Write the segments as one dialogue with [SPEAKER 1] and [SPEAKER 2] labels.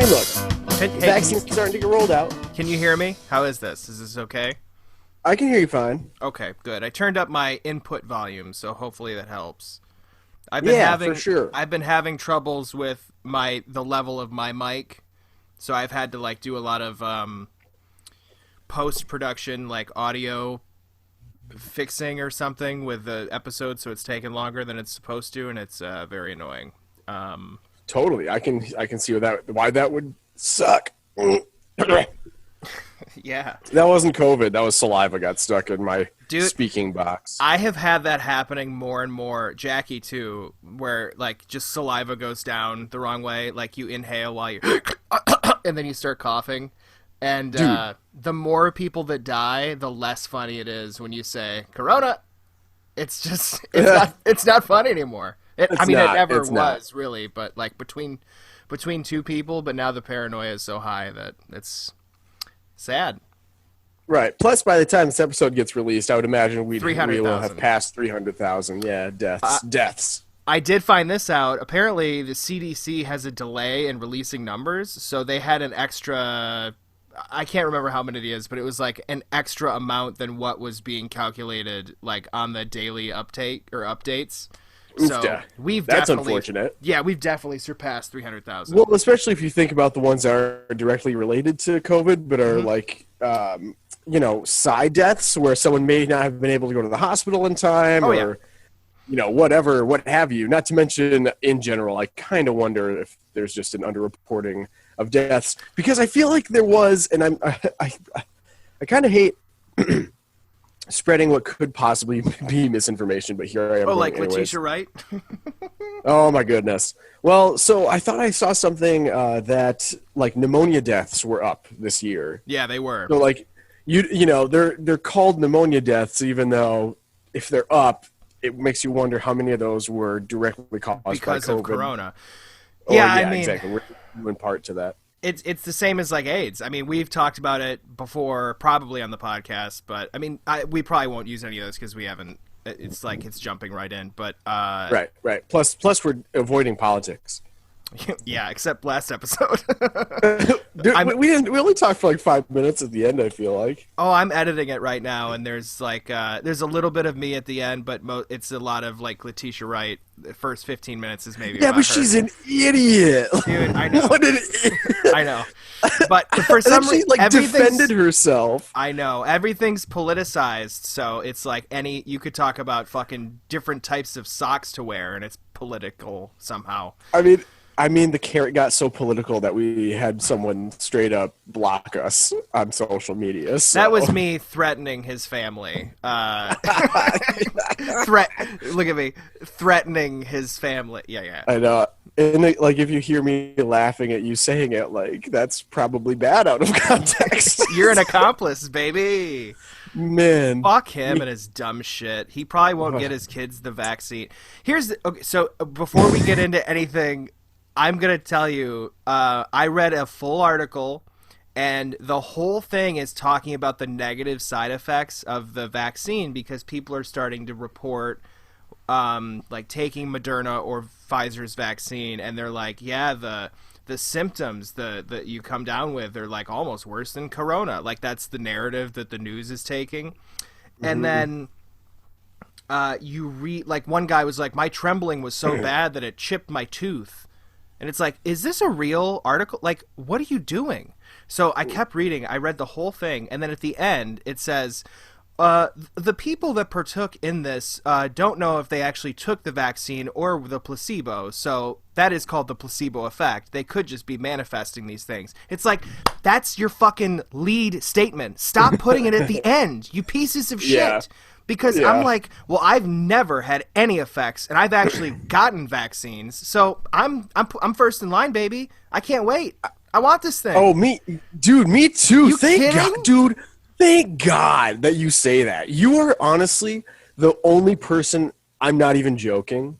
[SPEAKER 1] mean, look,
[SPEAKER 2] Hey,
[SPEAKER 1] vaccines starting to get rolled out.
[SPEAKER 2] can you hear me? How is this? Is this okay?
[SPEAKER 1] I can hear you fine.
[SPEAKER 2] Okay, good. I turned up my input volume, so hopefully that helps.
[SPEAKER 1] For sure.
[SPEAKER 2] I've been having troubles with the level of my mic, so I've had to like do a lot of post production, like audio fixing or something with the episode, so it's taken longer than it's supposed to, and it's very annoying.
[SPEAKER 1] Totally. I can see why that would suck.
[SPEAKER 2] Yeah.
[SPEAKER 1] That wasn't COVID. That was saliva got stuck in my
[SPEAKER 2] Dude,
[SPEAKER 1] speaking box.
[SPEAKER 2] I have had that happening more and more. Jackie too, where like just saliva goes down the wrong way. Like you inhale while you, and then you start coughing. And the more people that die, the less funny it is when you say Corona. It's just it's not funny anymore. It never was really, but like between two people. But now the paranoia is so high that it's sad.
[SPEAKER 1] Right. Plus, by the time this episode gets released, I would imagine we will have passed 300,000. Yeah, deaths.
[SPEAKER 2] I did find this out. Apparently, the CDC has a delay in releasing numbers, so they had an extra. I can't remember how many it is, but it was like an extra amount than what was being calculated, like on the daily update or updates. So
[SPEAKER 1] that's unfortunate.
[SPEAKER 2] Yeah, we've definitely surpassed 300,000.
[SPEAKER 1] Well, especially if you think about the ones that are directly related to COVID, but are like, side deaths where someone may not have been able to go to the hospital in time, whatever, what have you. Not to mention, in general, I kind of wonder if there's just an underreporting of deaths, because I feel like there was, and I kind of hate spreading what could possibly be misinformation, but here I am.
[SPEAKER 2] Oh, like
[SPEAKER 1] anyways.
[SPEAKER 2] Letitia Wright?
[SPEAKER 1] Oh my goodness. Well, so I thought I saw something that like pneumonia deaths were up this year.
[SPEAKER 2] Yeah, they were.
[SPEAKER 1] So like they're called pneumonia deaths, even though if they're up, it makes you wonder how many of those were directly caused by COVID.
[SPEAKER 2] Of Corona.
[SPEAKER 1] Exactly. We're due in part to that.
[SPEAKER 2] It's the same as like AIDS. I mean, we've talked about it before, probably on the podcast, but I mean, we probably won't use any of this because we haven't. It's like it's jumping right in, but
[SPEAKER 1] right. Plus, we're avoiding politics.
[SPEAKER 2] Yeah, except last episode.
[SPEAKER 1] Dude, we only talked for like 5 minutes at the end, I feel like.
[SPEAKER 2] Oh, I'm editing it right now, and there's like there's a little bit of me at the end, but it's a lot of like Letitia Wright. The first 15 minutes is maybe about
[SPEAKER 1] but she's an idiot.
[SPEAKER 2] Dude, I know.
[SPEAKER 1] What an idiot.
[SPEAKER 2] I know. But for some reason,
[SPEAKER 1] she defended herself.
[SPEAKER 2] I know. Everything's politicized, so it's like you could talk about fucking different types of socks to wear, and it's political somehow.
[SPEAKER 1] I mean, the Kerrit got so political that we had someone straight up block us on social media. So.
[SPEAKER 2] That was me threatening his family. Look at me, threatening his family. Yeah.
[SPEAKER 1] I know. And if you hear me laughing at you saying it, like that's probably bad out of context.
[SPEAKER 2] You're an accomplice, baby.
[SPEAKER 1] Man,
[SPEAKER 2] fuck him and his dumb shit. He probably won't get his kids the vaccine. So before we get into anything, I'm going to tell you, I read a full article, and the whole thing is talking about the negative side effects of the vaccine because people are starting to report like taking Moderna or Pfizer's vaccine, and they're like, yeah, the symptoms that you come down with are like almost worse than Corona. Like that's the narrative that the news is taking. Mm-hmm. And then you read, like one guy was like, my trembling was so bad that it chipped my tooth. And it's like, is this a real article? Like, what are you doing? So I kept reading. I read the whole thing. And then at the end, it says, the people that partook in this don't know if they actually took the vaccine or the placebo. So that is called the placebo effect. They could just be manifesting these things. It's like, that's your fucking lead statement. Stop putting it at the end, you pieces of shit.
[SPEAKER 1] Yeah.
[SPEAKER 2] Because I'm like, well, I've never had any effects, and I've actually gotten vaccines, so I'm first in line, baby. I can't wait. I want this thing.
[SPEAKER 1] Oh, me too.
[SPEAKER 2] You
[SPEAKER 1] Thank
[SPEAKER 2] kidding?
[SPEAKER 1] God, dude. Thank God that you say that. You are honestly the only person. I'm not even joking.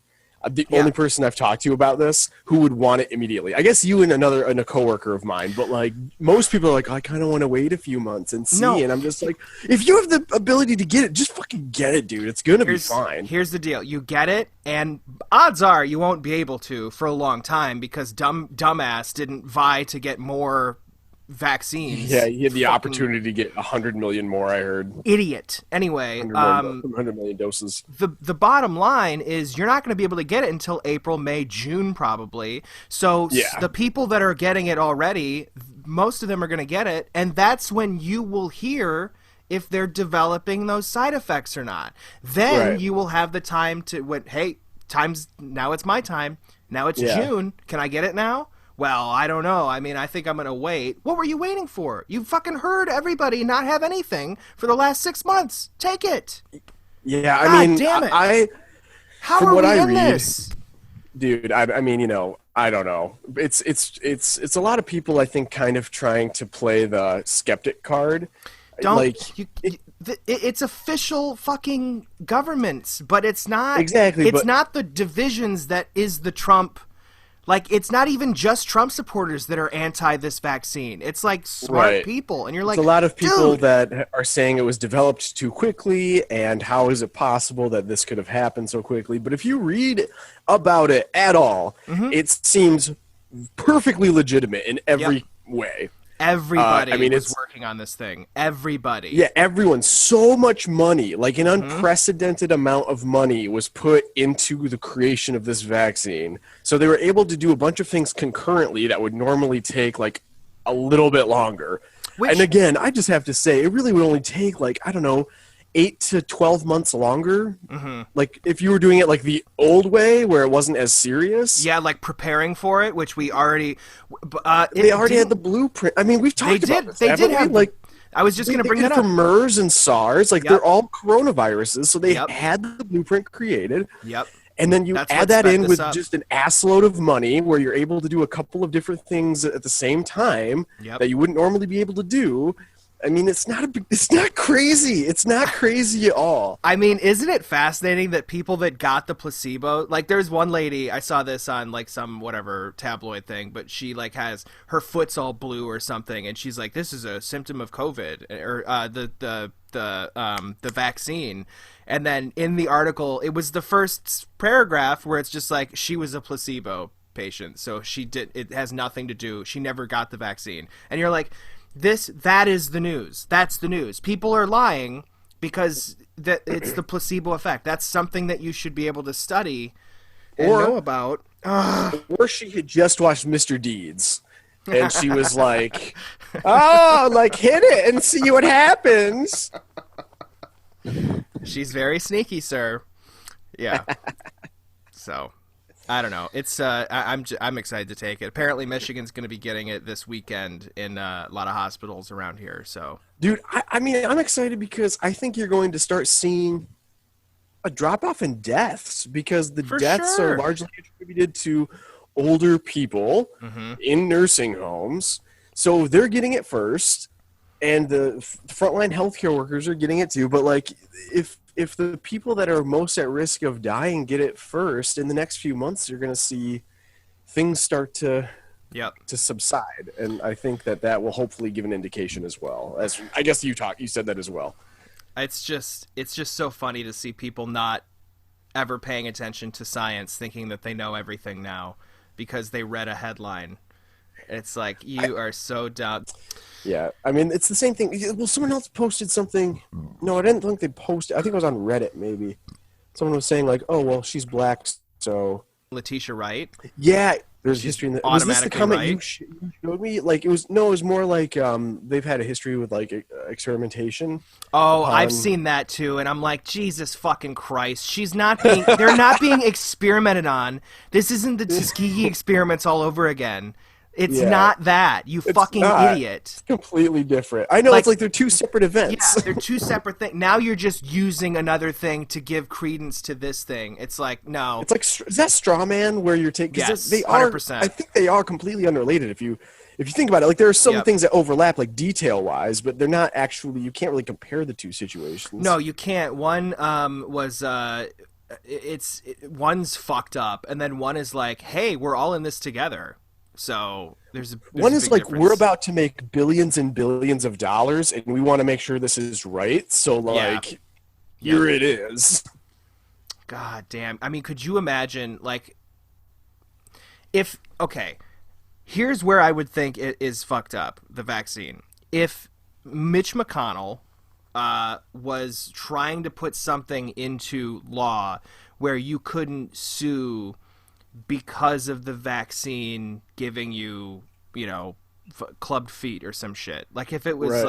[SPEAKER 1] the only person I've talked to about this who would want it immediately. I guess you and a coworker of mine, but like most people are like, I kind of want to wait a few months and see. No. And I'm just like, if you have the ability to get it, just fucking get it, dude. It's gonna be fine.
[SPEAKER 2] Here's the deal: you get it, and odds are you won't be able to for a long time because dumbass didn't vie to get more vaccines.
[SPEAKER 1] Yeah, he had the opportunity to get 100 million more, I heard.
[SPEAKER 2] Idiot. Anyway,
[SPEAKER 1] 100 million doses.
[SPEAKER 2] The bottom line is you're not going to be able to get it until April, May, June probably. So the people that are getting it already, most of them are going to get it, and that's when you will hear if they're developing those side effects or not. Then you will have the time to hey, now it's my time. Now it's June. Can I get it now? Well, I don't know. I mean, I think I'm going to wait. What were you waiting for? You fucking heard everybody not have anything for the last 6 months. Take it.
[SPEAKER 1] Yeah, I mean,
[SPEAKER 2] damn it. How
[SPEAKER 1] from
[SPEAKER 2] are
[SPEAKER 1] what
[SPEAKER 2] we
[SPEAKER 1] I
[SPEAKER 2] in
[SPEAKER 1] read,
[SPEAKER 2] this?
[SPEAKER 1] Dude, I mean, I don't know. It's a lot of people, I think, kind of trying to play the skeptic card.
[SPEAKER 2] It's official fucking governments, but it's not.
[SPEAKER 1] Exactly.
[SPEAKER 2] It's not the divisions that is the Trump. Like, it's not even just Trump supporters that are anti this vaccine. It's like smart people. And you're like,
[SPEAKER 1] it's a lot of people that are saying it was developed too quickly, and how is it possible that this could have happened so quickly? But if you read about it at all, it seems perfectly legitimate in every way.
[SPEAKER 2] Everybody was working on this thing. Everybody.
[SPEAKER 1] Yeah, everyone. So much money, like an unprecedented amount of money was put into the creation of this vaccine. So they were able to do a bunch of things concurrently that would normally take like a little bit longer. And again, I just have to say, it really would only take like, I don't know, 8 to 12 months longer. Like if you were doing it like the old way where it wasn't as serious.
[SPEAKER 2] Yeah, like preparing for it, which we already
[SPEAKER 1] they already had the blueprint. I mean, we've talked about this.
[SPEAKER 2] They did have
[SPEAKER 1] like
[SPEAKER 2] I was just going to bring that up.
[SPEAKER 1] For MERS and SARS, like they're all coronaviruses, so they had the blueprint created. And then you add that in with just an assload of money where you're able to do a couple of different things at the same time that you wouldn't normally be able to do. I mean, it's not crazy. It's not crazy at all.
[SPEAKER 2] I mean, isn't it fascinating that people that got the placebo, like there's one lady, I saw this on like some whatever tabloid thing, but she like has her foot's all blue or something, and she's like, this is a symptom of COVID or the vaccine. And then in the article, it was the first paragraph where it's just like she was a placebo patient, so it has nothing to do. She never got the vaccine, and you're like. That is the news. That's the news. People are lying because it's the placebo effect. That's something that you should be able to study and know about.
[SPEAKER 1] Or she had just watched Mr. Deeds, and she was like, "Oh, like hit it and see what happens."
[SPEAKER 2] She's very sneaky, sir. Yeah. So. I don't know. It's I'm excited to take it. Apparently, Michigan's going to be getting it this weekend in a lot of hospitals around here. So,
[SPEAKER 1] dude, I mean, I'm excited because I think you're going to start seeing a drop off in deaths because the deaths are largely attributed to older people in nursing homes. So they're getting it first, and the frontline healthcare workers are getting it too. But like, if the people that are most at risk of dying get it first, in the next few months, you're going to see things start to subside. And I think that will hopefully give an indication as well. As I guess you said that as well.
[SPEAKER 2] It's just so funny to see people not ever paying attention to science, thinking that they know everything now because they read a headline. It's like, you are so dumb.
[SPEAKER 1] Yeah, I mean, it's the same thing. Well, someone else posted something. No, I didn't think they posted. I think it was on Reddit, maybe. Someone was saying, like, oh, well, she's black, so...
[SPEAKER 2] Letitia Wright?
[SPEAKER 1] Yeah, there's history in the... Was this the comment
[SPEAKER 2] right?
[SPEAKER 1] you showed me? Like, it was more like they've had a history with, like, experimentation.
[SPEAKER 2] Oh, I've seen that, too, and I'm like, Jesus fucking Christ. She's not being... They're not being experimented on. This isn't the Tuskegee experiments all over again. It's not that, you fucking idiot.
[SPEAKER 1] It's completely different. I know, it's like they're two separate events.
[SPEAKER 2] Yeah, they're two separate things. Now you're just using another thing to give credence to this thing. It's like, no.
[SPEAKER 1] It's like, is that straw man where you're taking...
[SPEAKER 2] Yes,
[SPEAKER 1] they are,
[SPEAKER 2] 100%.
[SPEAKER 1] I think they are completely unrelated if you think about it. Like, there are some things that overlap, like detail-wise, but they're not actually... You can't really compare the two situations.
[SPEAKER 2] No, you can't. One was... one's fucked up, and then one is like, hey, we're all in this together. So there's
[SPEAKER 1] one is like,
[SPEAKER 2] difference.
[SPEAKER 1] we're about to make billions and billions of dollars, and we want to make sure this is right. So like, here it is.
[SPEAKER 2] God damn. I mean, could you imagine, like, okay, here's where I would think it is fucked up, the vaccine. If Mitch McConnell was trying to put something into law where you couldn't sue because of the vaccine giving you, clubbed feet or some shit. Like, if it was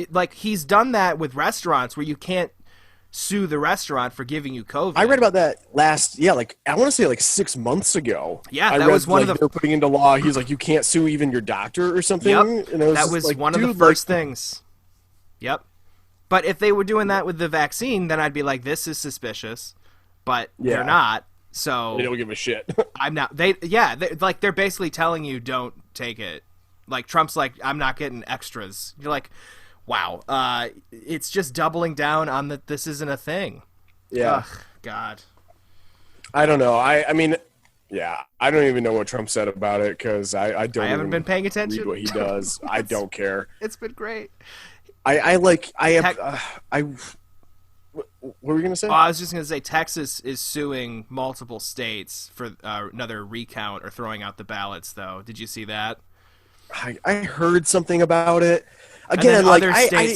[SPEAKER 2] like he's done that with restaurants where you can't sue the restaurant for giving you COVID.
[SPEAKER 1] I read about that I want to say like 6 months ago.
[SPEAKER 2] Yeah, that was one of the...
[SPEAKER 1] They're putting into law. He's like, you can't sue even your doctor or something.
[SPEAKER 2] Yep,
[SPEAKER 1] and
[SPEAKER 2] that was like, one of the first things. Yep. But if they were doing that with the vaccine, then I'd be like, this is suspicious. But they're not, so...
[SPEAKER 1] They don't give a shit.
[SPEAKER 2] I'm not... They're basically telling you don't take it. Like, Trump's like, I'm not getting extras. You're like... Wow, it's just doubling down on that this isn't a thing.
[SPEAKER 1] Yeah.
[SPEAKER 2] Ugh, God.
[SPEAKER 1] I don't know. I mean, I don't even know what Trump said about it because I haven't
[SPEAKER 2] been paying attention.
[SPEAKER 1] Read what he does. I don't care.
[SPEAKER 2] It's been great.
[SPEAKER 1] What were we gonna say?
[SPEAKER 2] Oh, I was just gonna say Texas is suing multiple states for another recount or throwing out the ballots. Though, did you see that?
[SPEAKER 1] I heard something about it. Again, like I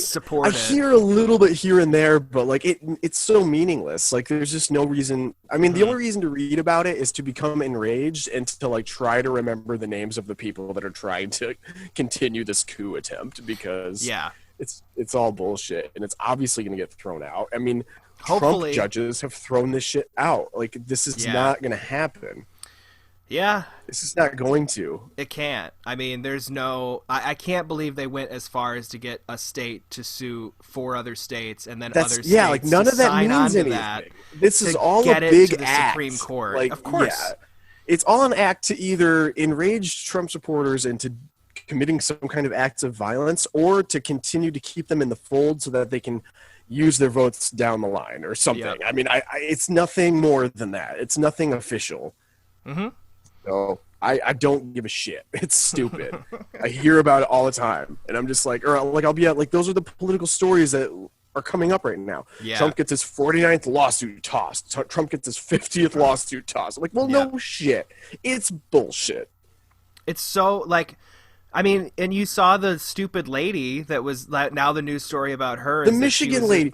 [SPEAKER 1] hear a little bit here and there, but like it's so meaningless. Like there's just no reason. I mean, the only reason to read about it is to become enraged and to like try to remember the names of the people that are trying to continue this coup attempt because it's all bullshit and it's obviously going to get thrown out. I mean, hopefully, Trump judges have thrown this shit out. Like this is not going to happen.
[SPEAKER 2] Yeah.
[SPEAKER 1] This is not going to.
[SPEAKER 2] It can't. I mean, there's no... I can't believe they went as far as to get a state to sue 4 other states and then other states
[SPEAKER 1] like none of that means anything. This is all a big act.
[SPEAKER 2] Supreme Court.
[SPEAKER 1] Like,
[SPEAKER 2] of course.
[SPEAKER 1] Yeah, it's all an act to either enrage Trump supporters into committing some kind of acts of violence or to continue to keep them in the fold so that they can use their votes down the line or something. Yep. I mean, it's nothing more than that. It's nothing official.
[SPEAKER 2] Mm-hmm.
[SPEAKER 1] So I don't give a shit. It's stupid. I hear about it all the time, and I'm just like, or like I'll be at like those are the political stories that are coming up right now.
[SPEAKER 2] Yeah.
[SPEAKER 1] Trump gets his 49th lawsuit tossed. Trump gets his 50th lawsuit tossed. I'm like, well, no shit. It's bullshit.
[SPEAKER 2] It's so like, I mean, and you saw the stupid lady that was now the news story about her.
[SPEAKER 1] The Michigan lady.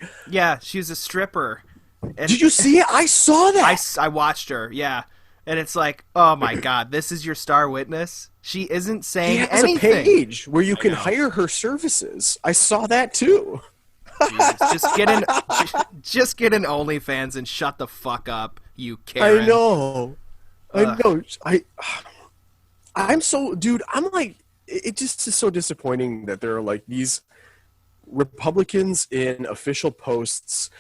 [SPEAKER 2] She was a stripper. And
[SPEAKER 1] did you see it? I saw that.
[SPEAKER 2] I watched her. Yeah. And it's like, oh my God, this is your star witness? She isn't saying anything.
[SPEAKER 1] She has a page where you can hire her services. I saw that too.
[SPEAKER 2] Jesus, just get an OnlyFans and shut the fuck up, you Karen.
[SPEAKER 1] I know. I'm so, dude, I'm like, it just is so disappointing that there are like these Republicans in official posts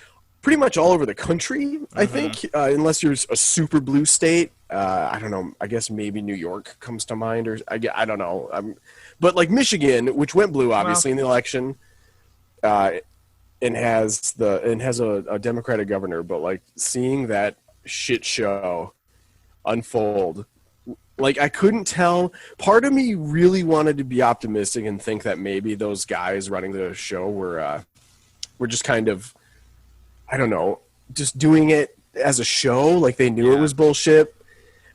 [SPEAKER 1] pretty much all over the country, I think, unless you're a super blue state. I don't know. I guess maybe New York comes to mind, or I don't know. But like Michigan, which went blue obviously in the election, and has a Democratic governor. But like seeing that shit show unfold, like I couldn't tell. Part of me really wanted to be optimistic and think that maybe those guys running the show were just kind of, I don't know, just doing it as a show, like they knew it was bullshit.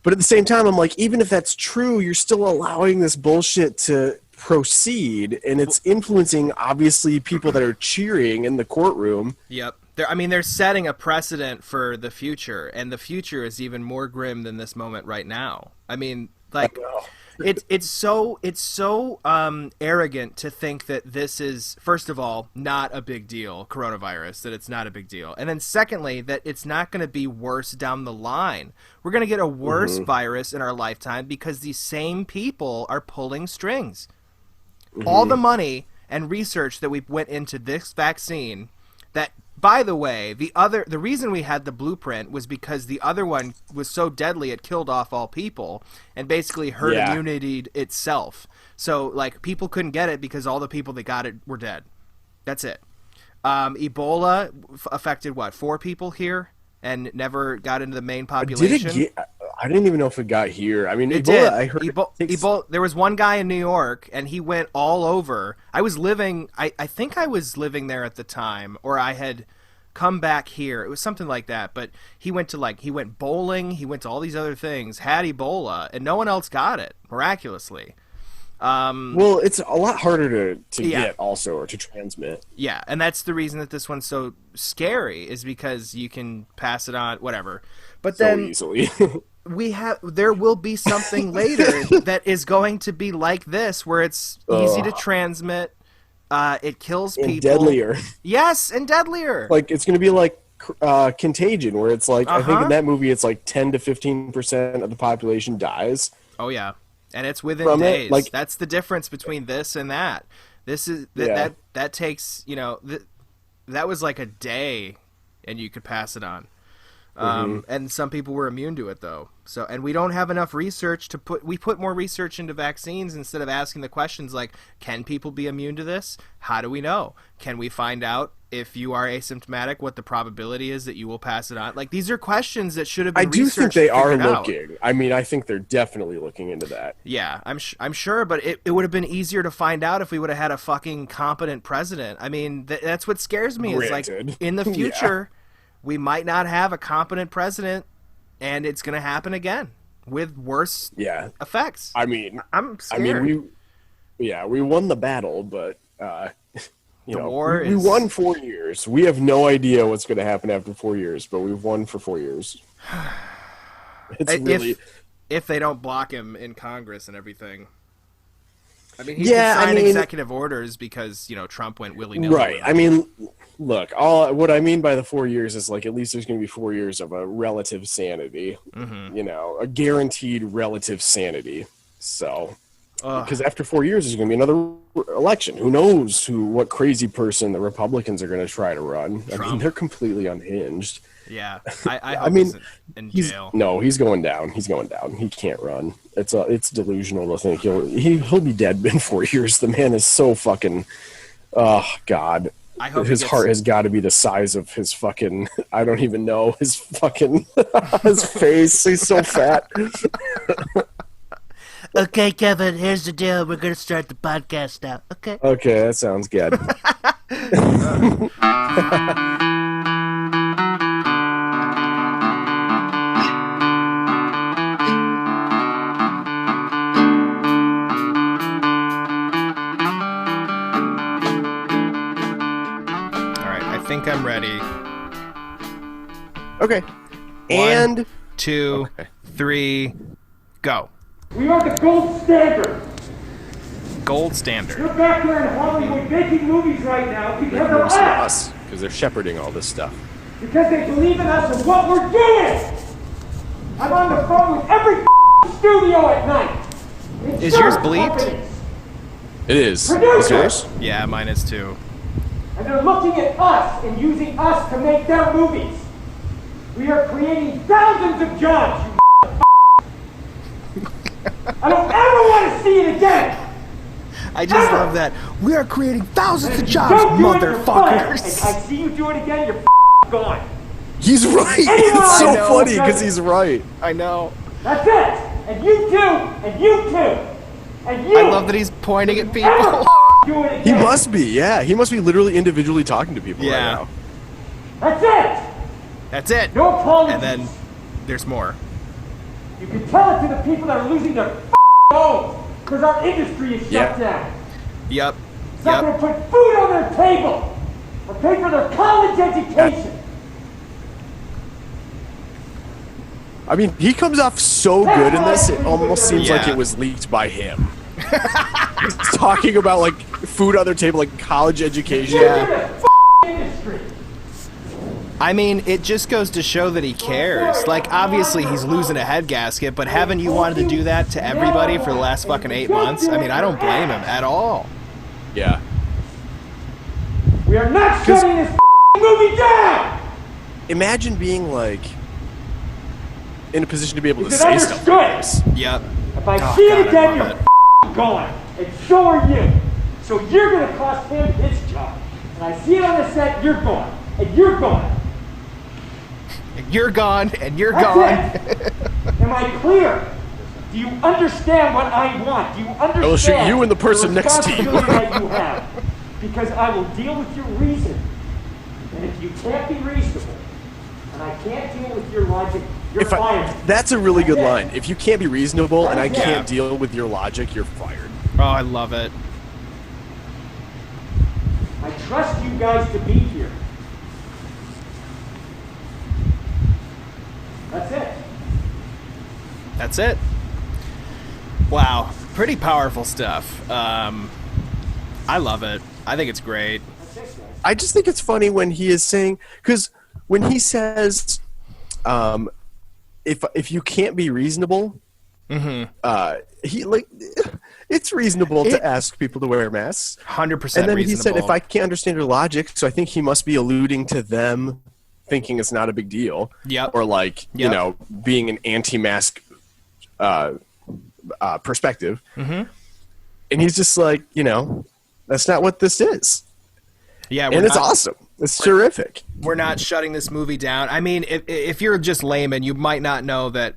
[SPEAKER 1] But at the same time, I'm like, even if that's true, you're still allowing this bullshit to proceed, and it's influencing, obviously, people that are cheering in the courtroom.
[SPEAKER 2] Yep. They're setting a precedent for the future, and the future is even more grim than this moment right now. I mean, like... It's so arrogant to think that this is, first of all, not a big deal, coronavirus, that it's not a big deal. And then secondly, that it's not going to be worse down the line. We're going to get a worse virus in our lifetime because these same people are pulling strings. All the money and research that we went into this vaccine that, by the way, the reason we had the blueprint was because the other one was so deadly it killed off all people and basically herd immunity itself. So like people couldn't get it because all the people that got it were dead. That's it. Ebola affected 4 people here? and never got into the main population.
[SPEAKER 1] I didn't even know if it got here. I mean,
[SPEAKER 2] it
[SPEAKER 1] Ebola,
[SPEAKER 2] did.
[SPEAKER 1] I heard
[SPEAKER 2] Ebola, there was one guy in New York, and he went all over. I was living, I think I was living there at the time, or I had come back here. It was something like that. But he went bowling, he went to all these other things, had Ebola, and no one else got it, miraculously.
[SPEAKER 1] Well, it's a lot harder to get also, or to transmit.
[SPEAKER 2] Yeah, and that's the reason that this one's so scary, is because you can pass it on, whatever. But
[SPEAKER 1] so
[SPEAKER 2] then
[SPEAKER 1] easily.
[SPEAKER 2] there will be something later that is going to be like this, where it's easy to transmit. It kills people.
[SPEAKER 1] And deadlier.
[SPEAKER 2] Yes, and deadlier.
[SPEAKER 1] Like, it's going to be like Contagion, where it's like, I think in that movie it's like 10 to 15% of the population dies.
[SPEAKER 2] Oh, yeah. And it's within days.
[SPEAKER 1] Like,
[SPEAKER 2] that's the difference between this and that. This is that takes, that was like a day, and you could pass it on. And some people were immune to it, though. So, and we don't have enough research we put more research into vaccines instead of asking the questions like, can people be immune to this? How do we know? Can we find out if you are asymptomatic, what the probability is that you will pass it on? Like, these are questions that should have been researched.
[SPEAKER 1] I do think they are looking. I mean, I think they're definitely looking into that.
[SPEAKER 2] Yeah, I'm sure, but it would have been easier to find out if we would have had a fucking competent president. I mean, that's what scares me.
[SPEAKER 1] Granted.
[SPEAKER 2] Is like, in the future, we might not have a competent president, and it's going to happen again with worse effects.
[SPEAKER 1] I mean,
[SPEAKER 2] I'm scared.
[SPEAKER 1] We won the battle, but we
[SPEAKER 2] is...
[SPEAKER 1] won 4 years. We have no idea what's going to happen after 4 years, but we've won for 4 years. It's really,
[SPEAKER 2] if they don't block him in Congress and everything. I mean, he can sign executive orders because Trump went willy-nilly.
[SPEAKER 1] Right. I mean, look, what I mean by the 4 years is, like, at least there's going to be 4 years of a relative sanity. A guaranteed relative sanity. So, because after 4 years, there's going to be another election. Who knows what crazy person the Republicans are going to try to run?
[SPEAKER 2] Trump.
[SPEAKER 1] I mean, they're completely unhinged.
[SPEAKER 2] Yeah, I hope he's in jail.
[SPEAKER 1] He's going down. He's going down. He can't run. It's delusional to think he'll be dead in 4 years. The man is so fucking. Oh God.
[SPEAKER 2] I hope
[SPEAKER 1] his heart has got to be the size of his fucking. I don't even know his fucking his face. He's so fat.
[SPEAKER 3] Okay, Kevin, here's the deal. We're going to start the podcast now.
[SPEAKER 1] Okay, that sounds good.
[SPEAKER 2] I think I'm ready.
[SPEAKER 1] Okay.
[SPEAKER 2] 1, 2, 3, go.
[SPEAKER 4] We are the gold standard.
[SPEAKER 2] Gold standard.
[SPEAKER 4] You're back there in Hollywood making movies right now because of us.
[SPEAKER 1] Because they're shepherding all this stuff.
[SPEAKER 4] Because they believe in us and what we're doing. I'm on the phone with every studio at night.
[SPEAKER 2] Is yours bleeped?
[SPEAKER 1] It is.
[SPEAKER 4] Producers.
[SPEAKER 1] Is yours?
[SPEAKER 2] Yeah, mine is too.
[SPEAKER 4] And they're looking at us and using us to make their movies. We are creating thousands of jobs, you I don't ever want to see it again!
[SPEAKER 2] I just love that. We are creating thousands of jobs, motherfuckers!
[SPEAKER 4] I see you do it again, you're gone.
[SPEAKER 1] He's right! It's so funny because he's right.
[SPEAKER 2] I know.
[SPEAKER 4] That's it! And you too! And you too! And you!
[SPEAKER 2] I love that he's pointing at people.
[SPEAKER 4] Do it again.
[SPEAKER 1] He must be, yeah. He must be literally individually talking to people right now.
[SPEAKER 4] That's it!
[SPEAKER 2] That's it!
[SPEAKER 4] No apologies!
[SPEAKER 2] And then there's more.
[SPEAKER 4] You can tell it to the people that are losing their homes because our industry is shut down.
[SPEAKER 2] Yep.
[SPEAKER 4] It's not going to put food on their table or pay for their college education.
[SPEAKER 1] I mean, he comes off so good in this, it almost seems like it was leaked by him. He's talking about, like, food on their table, like college education.
[SPEAKER 4] Industry.
[SPEAKER 2] I mean, it just goes to show that he cares. Like, obviously he's losing a head gasket, but haven't you wanted to do that to everybody for the last fucking 8 months? I mean, I don't blame him at all.
[SPEAKER 1] Yeah.
[SPEAKER 4] We are not shutting this movie down!
[SPEAKER 1] Imagine being, like, in a position to be able to say stuff like this.
[SPEAKER 2] Yep.
[SPEAKER 4] If I see it again, you're gone. And so are you. So you're going to cost him his job. And I see it on the set, you're gone. And you're gone.
[SPEAKER 2] and you're gone, and you're
[SPEAKER 4] That's
[SPEAKER 2] gone.
[SPEAKER 4] it. Am I clear? Do you understand what I want? Do you understand?
[SPEAKER 1] I will shoot you and the person next to you.
[SPEAKER 4] responsibility that you have? Because I will deal with your reason. And if you can't be reasonable, and I can't deal with your logic, you're fired.
[SPEAKER 1] That's a really good line. If you can't be reasonable and I can't deal with your logic, you're fired.
[SPEAKER 2] Oh, I love it.
[SPEAKER 4] I trust you guys to be here. That's it.
[SPEAKER 2] That's it. Wow, pretty powerful stuff. I love it. I think it's great.
[SPEAKER 1] I just think it's funny when he is saying, because when he says, if you can't be reasonable, he like it's reasonable to ask people to wear masks.
[SPEAKER 2] 100%
[SPEAKER 1] And then
[SPEAKER 2] reasonable.
[SPEAKER 1] he said, if I can't understand your logic, so I think he must be alluding to them thinking it's not a big deal.
[SPEAKER 2] Yep.
[SPEAKER 1] Or like, you know, being an anti-mask perspective. And he's just like, you know, that's not what this is.
[SPEAKER 2] Yeah,
[SPEAKER 1] and it's awesome. It's terrific.
[SPEAKER 2] We're not shutting this movie down. I mean, if you're just layman, you might not know that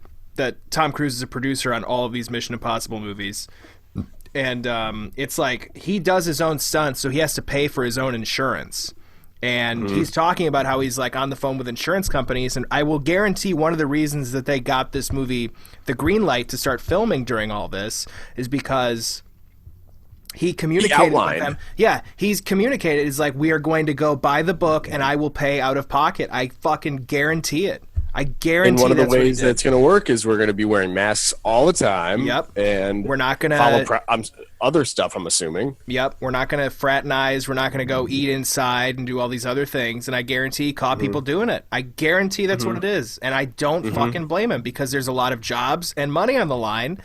[SPEAKER 2] Tom Cruise is a producer on all of these Mission Impossible movies. And it's like he does his own stunts, so he has to pay for his own insurance. And he's talking about how he's like on the phone with insurance companies, and I will guarantee one of the reasons that they got this movie the green light to start filming during all this is because he communicated with them. Yeah, he's communicated. It's like, we are going to go by the book, and I will pay out of pocket. I fucking guarantee it. I guarantee.
[SPEAKER 1] And one of the ways that's going to work is we're going to be wearing masks all the time.
[SPEAKER 2] Yep.
[SPEAKER 1] And
[SPEAKER 2] we're not going to
[SPEAKER 1] follow other stuff, I'm assuming.
[SPEAKER 2] Yep. We're not going to fraternize. We're not going to go eat inside and do all these other things. And I guarantee he caught people doing it. I guarantee that's what it is. And I don't fucking blame him, because there's a lot of jobs and money on the line,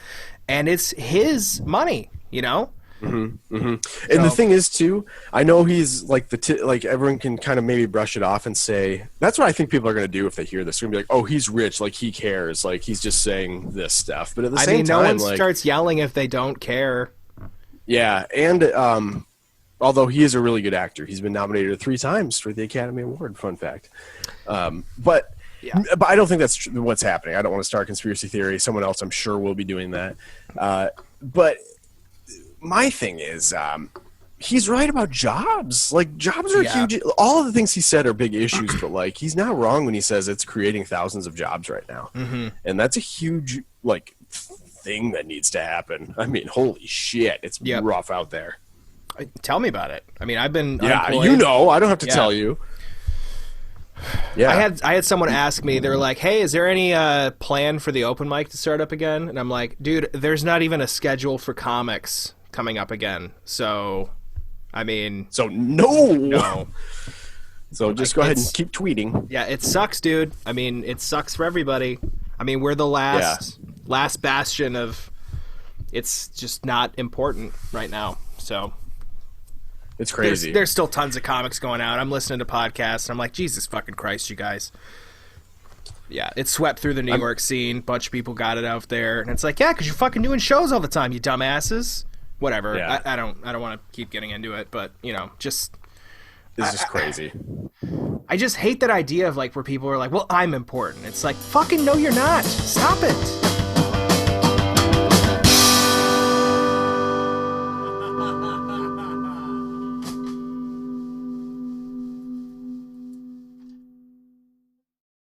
[SPEAKER 2] and it's his money, you know?
[SPEAKER 1] And the thing is, too, I know he's like like everyone can kind of maybe brush it off and say, that's what I think people are going to do if they hear this. They're going to be like, oh, he's rich, like he cares, like he's just saying this stuff. But at the same time,
[SPEAKER 2] no one starts yelling if they don't care.
[SPEAKER 1] Yeah, and although he is a really good actor, he's been nominated 3 times for the Academy Award. Fun fact. But I don't think that's what's happening. I don't want to start a conspiracy theory. Someone else, I'm sure, will be doing that. But my thing is, he's right about jobs. Like, jobs are huge. All of the things he said are big issues, but like, he's not wrong when he says it's creating thousands of jobs right now. And that's a huge like thing that needs to happen. I mean, holy shit, it's rough out there.
[SPEAKER 2] Tell me about it. I mean, I've been
[SPEAKER 1] unemployed. You know, I don't have to tell you. Yeah,
[SPEAKER 2] I had someone ask me. They were like, "Hey, is there any plan for the open mic to start up again?" And I'm like, "Dude, there's not even a schedule for comics coming up again." So, I mean,
[SPEAKER 1] no. So just go ahead and keep tweeting.
[SPEAKER 2] Yeah, it sucks, dude. I mean, it sucks for everybody. I mean, we're the last bastion of. It's just not important right now. So.
[SPEAKER 1] It's crazy.
[SPEAKER 2] There's still tons of comics going out. I'm listening to podcasts, and I'm like, Jesus fucking Christ, you guys. Yeah, it swept through the New York scene. Bunch of people got it out there, and it's like, yeah, because you're fucking doing shows all the time, you dumbasses. Whatever. Yeah. I don't want to keep getting into it, but you know, just.
[SPEAKER 1] It's just crazy.
[SPEAKER 2] I just hate that idea of like where people are like, well, I'm important. It's like, fucking no, you're not. Stop it.